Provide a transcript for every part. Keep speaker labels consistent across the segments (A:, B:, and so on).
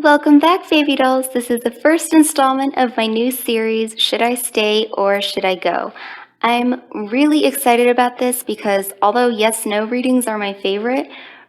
A: Welcome back, baby dolls. This is the first installment of my new series, Should I Stay or Should I Go? I'm really excited about this because although yes-no readings are my favorite,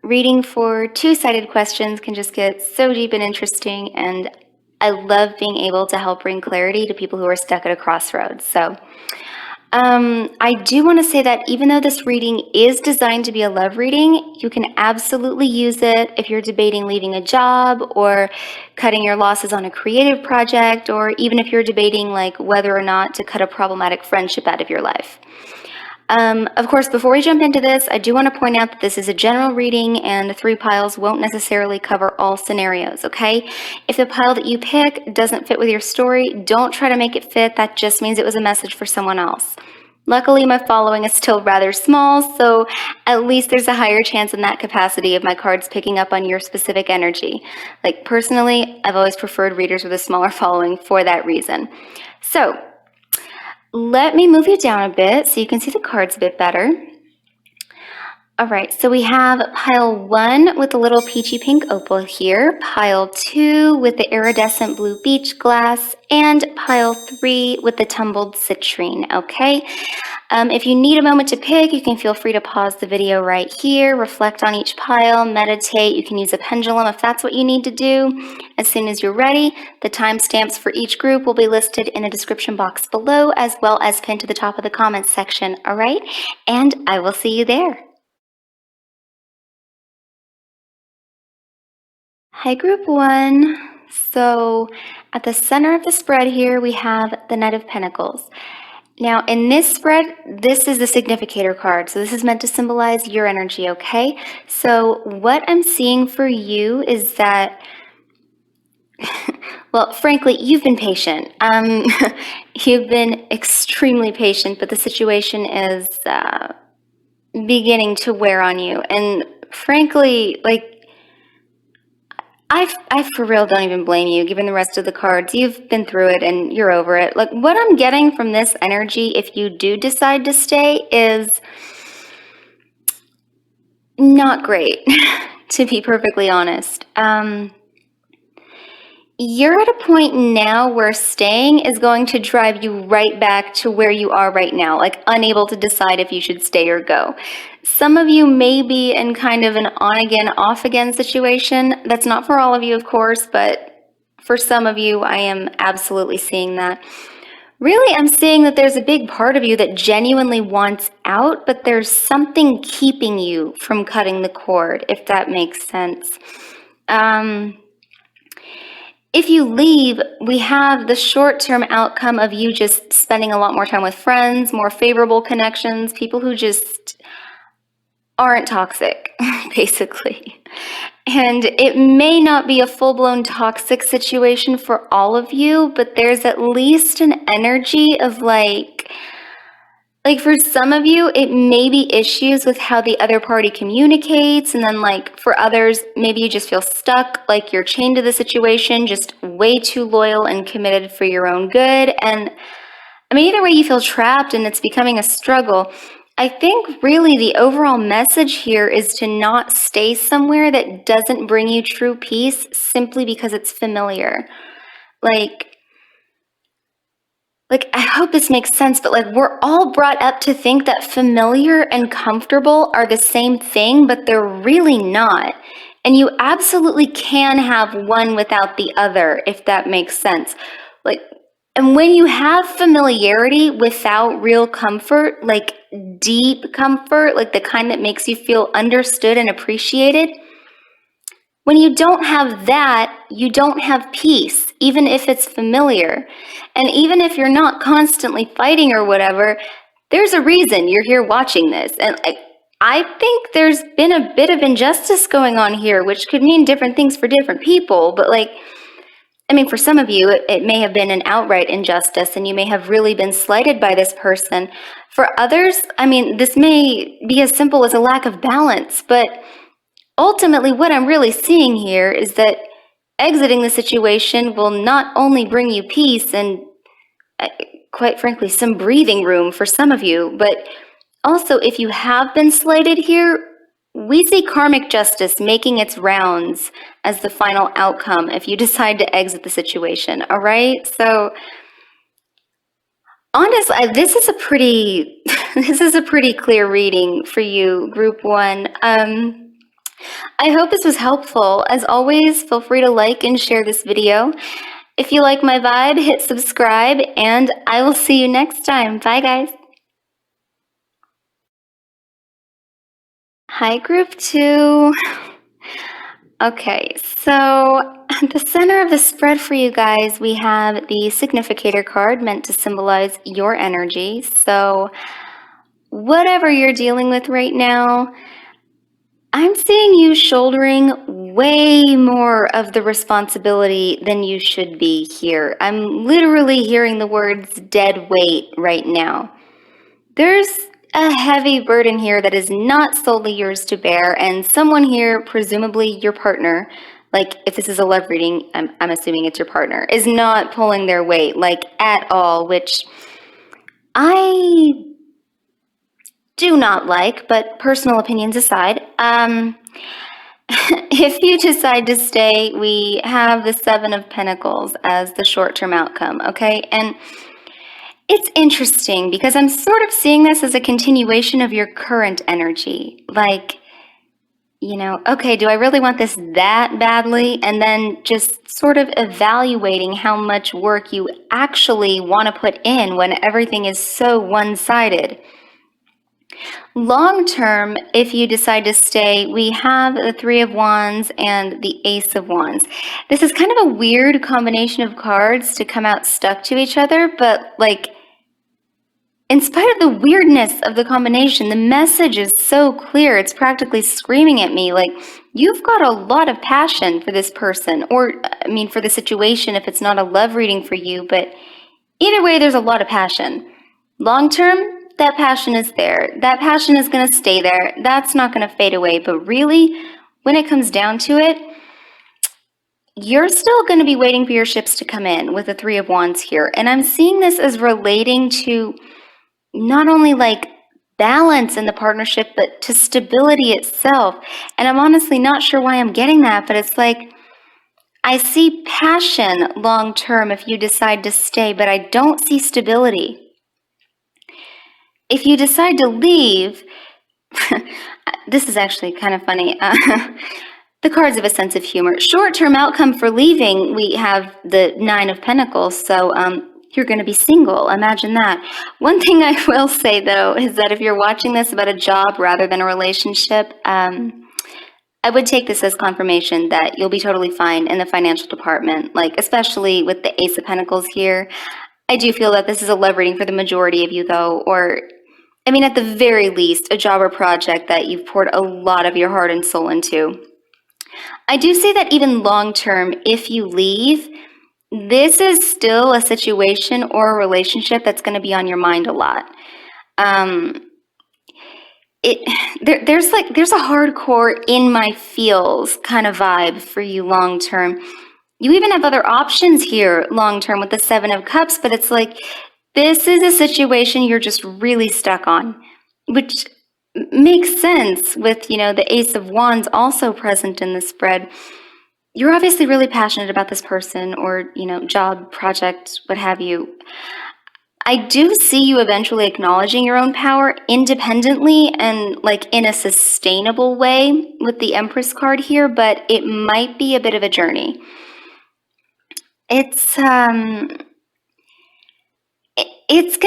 A: reading for two-sided questions can just get so deep and interesting, and I love being able to help bring clarity to people who are stuck at a crossroads. So I do want to say that even though this reading is designed to be a love reading, you can absolutely use it if you're debating leaving a job or cutting your losses on a creative project, or even if you're debating like whether or not to cut a problematic friendship out of your life. Of course, before we jump into this, I do want to point out that this is a general reading and the 3 piles won't necessarily cover all scenarios, okay? If the pile that you pick doesn't fit with your story, don't try to make it fit. That just means it was a message for someone else. Luckily, my following is still rather small, so at least there's a higher chance in that capacity of my cards picking up on your specific energy. Like, personally, I've always preferred readers with a smaller following for that reason. So, let me move you down a bit so you can see the cards a bit better. All right, so we have pile 1 with the little peachy pink opal here, pile 2 with the iridescent blue beach glass, and pile 3 with the tumbled citrine, okay? If you need a moment to pick, you can feel free to pause the video right here, reflect on each pile, meditate. You can use a pendulum if that's what you need to do. As soon as you're ready, the timestamps for each group will be listed in the description box below, as well as pinned to the top of the comments section, all right? And I will see you there. Hi, Group 1. So at the center of the spread here, we have the Knight of Pentacles. Now, in this spread, this is the significator card. So this is meant to symbolize your energy, okay? So what I'm seeing for you is that, well, frankly, you've been patient. You've been extremely patient, but the situation is beginning to wear on you. And frankly, like, I for real don't even blame you, given the rest of the cards. You've been through it and you're over it. Like, what I'm getting from this energy, if you do decide to stay, is not great, to be perfectly honest. You're at a point now where staying is going to drive you right back to where you are right now, like unable to decide if you should stay or go. Some of you may be in kind of an on-again, off-again situation. That's not for all of you, of course, but for some of you, I am absolutely seeing that. Really, I'm seeing that there's a big part of you that genuinely wants out, but there's something keeping you from cutting the cord, if that makes sense. If you leave, we have the short-term outcome of you just spending a lot more time with friends, more favorable connections, people who just aren't toxic, basically. And it may not be a full-blown toxic situation for all of you, but there's at least an energy of like for some of you, it may be issues with how the other party communicates, and then like for others, maybe you just feel stuck, like you're chained to the situation, just way too loyal and committed for your own good. And I mean, either way, you feel trapped and it's becoming a struggle. I think really the overall message here is to not stay somewhere that doesn't bring you true peace simply because it's familiar. Like, I hope this makes sense, but like we're all brought up to think that familiar and comfortable are the same thing, but they're really not. And you absolutely can have one without the other, if that makes sense. And when you have familiarity without real comfort, like deep comfort, like the kind that makes you feel understood and appreciated, when you don't have that, you don't have peace, even if it's familiar. And even if you're not constantly fighting or whatever, there's a reason you're here watching this. And I think there's been a bit of injustice going on here, which could mean different things for different people. But for some of you, it may have been an outright injustice and you may have really been slighted by this person. For others, this may be as simple as a lack of balance, but ultimately, what I'm really seeing here is that exiting the situation will not only bring you peace and, quite frankly, some breathing room for some of you, but also if you have been slighted here, we see karmic justice making its rounds as the final outcome if you decide to exit the situation, all right? So honestly, this is a pretty this is a pretty clear reading for you, Group 1. I hope this was helpful. As always, feel free to like and share this video. If you like my vibe, hit subscribe, and I will see you next time. Bye, guys. Hi, Group 2. Okay, so at the center of the spread for you guys, we have the significator card meant to symbolize your energy. So whatever you're dealing with right now, I'm seeing you shouldering way more of the responsibility than you should be here. I'm literally hearing the words dead weight right now. There's a heavy burden here that is not solely yours to bear, and someone here, presumably your partner, like if this is a love reading, I'm assuming it's your partner, is not pulling their weight, like at all, which I do not like, but personal opinions aside. If you decide to stay, we have the 7 of Pentacles as the short-term outcome, okay? And it's interesting because I'm sort of seeing this as a continuation of your current energy. Like, you know, okay, do I really want this that badly? And then just sort of evaluating how much work you actually want to put in when everything is so one-sided. Long term, if you decide to stay, we have the 3 of Wands and the Ace of Wands. This is kind of a weird combination of cards to come out stuck to each other, but like, in spite of the weirdness of the combination, the message is so clear. It's practically screaming at me like, you've got a lot of passion for this person, or I mean for the situation if it's not a love reading for you, but either way, there's a lot of passion. Long term, that passion is there. That passion is going to stay there. That's not going to fade away. But really, when it comes down to it, you're still going to be waiting for your ships to come in with the 3 of Wands here. And I'm seeing this as relating to not only like balance in the partnership, but to stability itself. And I'm honestly not sure why I'm getting that, but it's like, I see passion long term if you decide to stay, but I don't see stability. If you decide to leave, this is actually kind of funny. The cards have a sense of humor. Short-term outcome for leaving, we have the 9 of Pentacles, so you're going to be single. Imagine that. One thing I will say, though, is that if you're watching this about a job rather than a relationship, I would take this as confirmation that you'll be totally fine in the financial department, like especially with the Ace of Pentacles here. I do feel that this is a love reading for the majority of you, though, or I mean, at the very least, a job or project that you've poured a lot of your heart and soul into. I do say that even long-term, if you leave, this is still a situation or a relationship that's going to be on your mind a lot. There's a hardcore in my feels kind of vibe for you long-term. You even have other options here long-term with the 7 of Cups, but it's like, this is a situation you're just really stuck on, which makes sense with, you know, the Ace of Wands also present in the spread. You're obviously really passionate about this person or, you know, job, project, what have you. I do see you eventually acknowledging your own power independently and like in a sustainable way with the Empress card here, but it might be a bit of a journey. It's going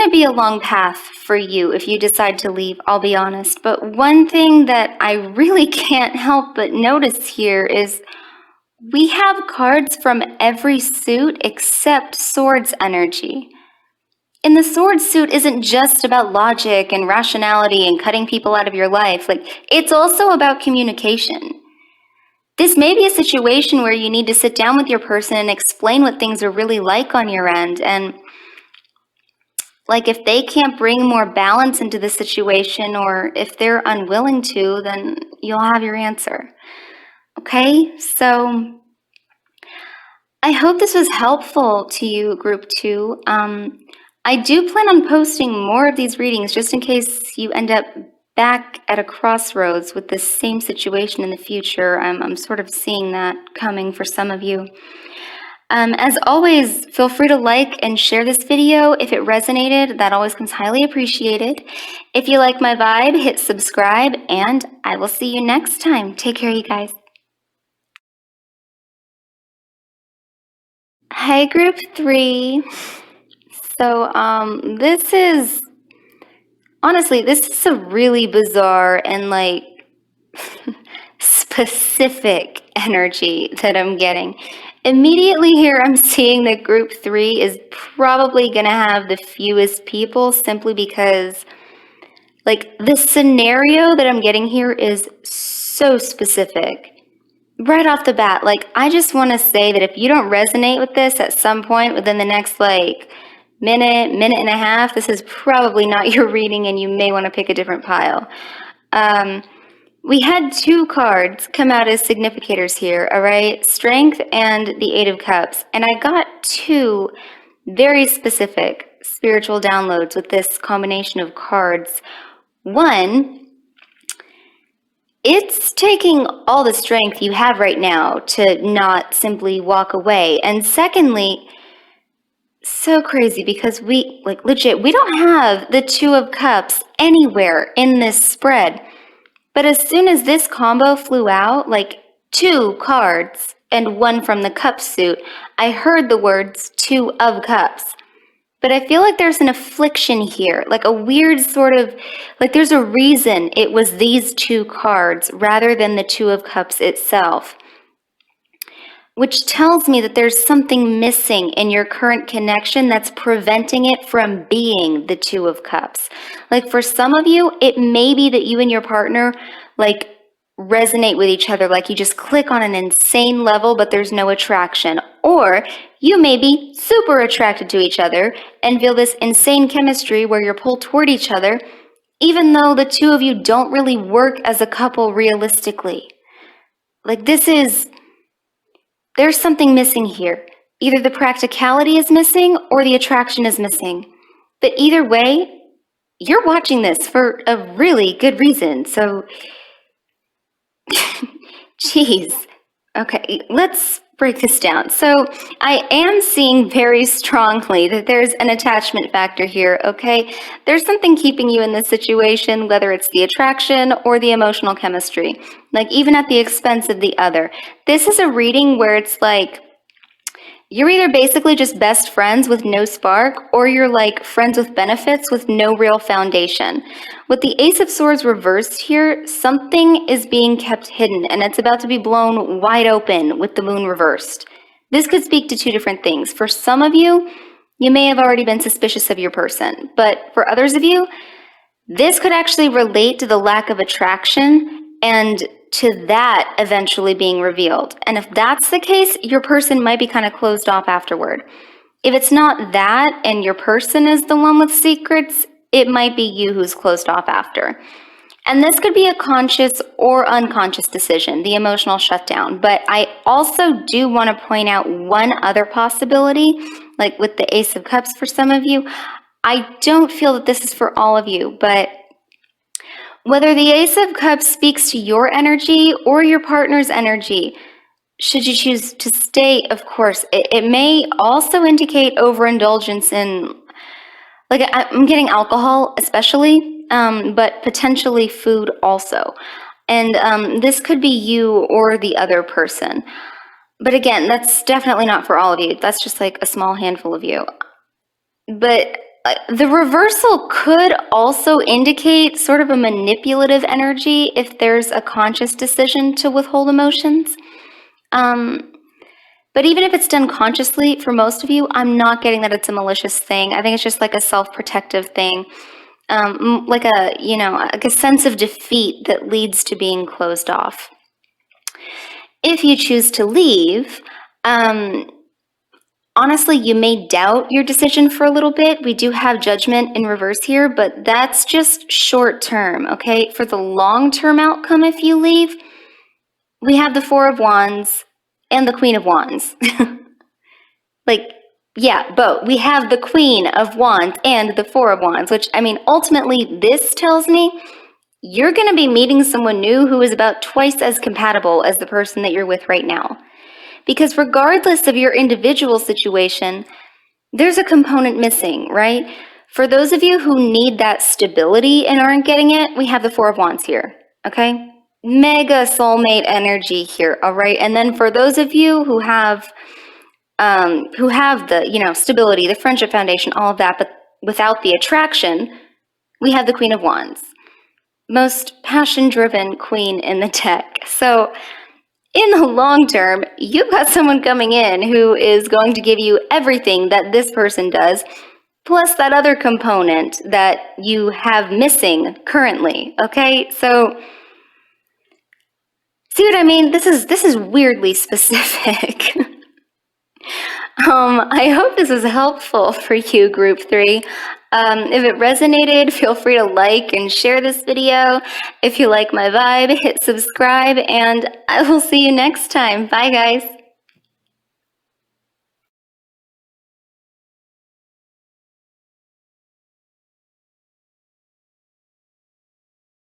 A: to be a long path for you if you decide to leave, I'll be honest. But one thing that I really can't help but notice here is we have cards from every suit except Swords energy. And the Swords suit isn't just about logic and rationality and cutting people out of your life. Like, it's also about communication. This may be a situation where you need to sit down with your person and explain what things are really like on your end. And like, if they can't bring more balance into the situation, or if they're unwilling to, then you'll have your answer. Okay? So I hope this was helpful to you, Group 2. I do plan on posting more of these readings just in case you end up back at a crossroads with this same situation in the future. I'm sort of seeing that coming for some of you. As always, feel free to like and share this video if it resonated. That always comes highly appreciated. If you like my vibe, hit subscribe, and I will see you next time. Take care, you guys. Hi, group 3. So, this is a really bizarre and like specific energy that I'm getting. Immediately here, I'm seeing that group 3 is probably going to have the fewest people simply because, like, the scenario that I'm getting here is so specific. Right off the bat, like, I just want to say that if you don't resonate with this at some point within the next, like, minute and a half, this is probably not your reading and you may want to pick a different pile. We had 2 cards come out as significators here, all right? Strength and the 8 of Cups. And I got 2 very specific spiritual downloads with this combination of cards. One, it's taking all the strength you have right now to not simply walk away. And secondly, so crazy because we, like, legit, we don't have the 2 of Cups anywhere in this spread. But as soon as this combo flew out, like 2 cards and 1 from the cup suit, I heard the words 2 of Cups. But I feel like there's an affliction here, like a weird sort of, like there's a reason it was these 2 cards rather than the 2 of Cups itself. Which tells me that there's something missing in your current connection that's preventing it from being the 2 of Cups. Like for some of you, it may be that you and your partner like resonate with each other, like you just click on an insane level, but there's no attraction. Or you may be super attracted to each other and feel this insane chemistry where you're pulled toward each other, even though the 2 of you don't really work as a couple realistically. Like there's something missing here. Either the practicality is missing or the attraction is missing. But either way, you're watching this for a really good reason. So, geez. Okay, let's break this down. So I am seeing very strongly that there's an attachment factor here, okay? There's something keeping you in this situation, whether it's the attraction or the emotional chemistry, like even at the expense of the other. This is a reading where it's like, you're either basically just best friends with no spark, or you're like friends with benefits with no real foundation. With the Ace of Swords reversed here, something is being kept hidden, and it's about to be blown wide open with the Moon reversed. This could speak to 2 different things. For some of you, you may have already been suspicious of your person, but for others of you, this could actually relate to the lack of attraction and to that eventually being revealed. And if that's the case, your person might be kind of closed off afterward. If it's not that and your person is the one with secrets, it might be you who's closed off after. And this could be a conscious or unconscious decision, the emotional shutdown. But I also do want to point out one other possibility, like with the Ace of Cups for some of you. I don't feel that this is for all of you, but whether the Ace of Cups speaks to your energy or your partner's energy, should you choose to stay, of course, it may also indicate overindulgence in, like, I'm getting alcohol especially, but potentially food also. And this could be you or the other person. But again, that's definitely not for all of you. That's just like a small handful of you. But the reversal could also indicate sort of a manipulative energy if there's a conscious decision to withhold emotions. But even if it's done consciously, for most of you, I'm not getting that it's a malicious thing. I think it's just like a self-protective thing, like a sense of defeat that leads to being closed off. If you choose to leave, honestly, you may doubt your decision for a little bit. We do have Judgment in reverse here, but that's just short term, okay? For the long-term outcome, if you leave, we have the Four of Wands and the Queen of Wands. Like, yeah, both. We have the Queen of Wands and the Four of Wands, which, I mean, ultimately, this tells me you're going to be meeting someone new who is about twice as compatible as the person that you're with right now. Because regardless of your individual situation, there's a component missing, right? For those of you who need that stability and aren't getting it, we have the Four of Wands here, okay? Mega soulmate energy here, all right? And then for those of you who have the, stability, the friendship foundation, all of that, but without the attraction, we have the Queen of Wands. Most passion-driven queen in the deck. So in the long term, you've got someone coming in who is going to give you everything that this person does, plus that other component that you have missing currently, okay? So, see what I mean? This is weirdly specific. I hope this is helpful for you, Group 3. If it resonated, feel free to like and share this video. If you like my vibe, hit subscribe, and I will see you next time. Bye, guys.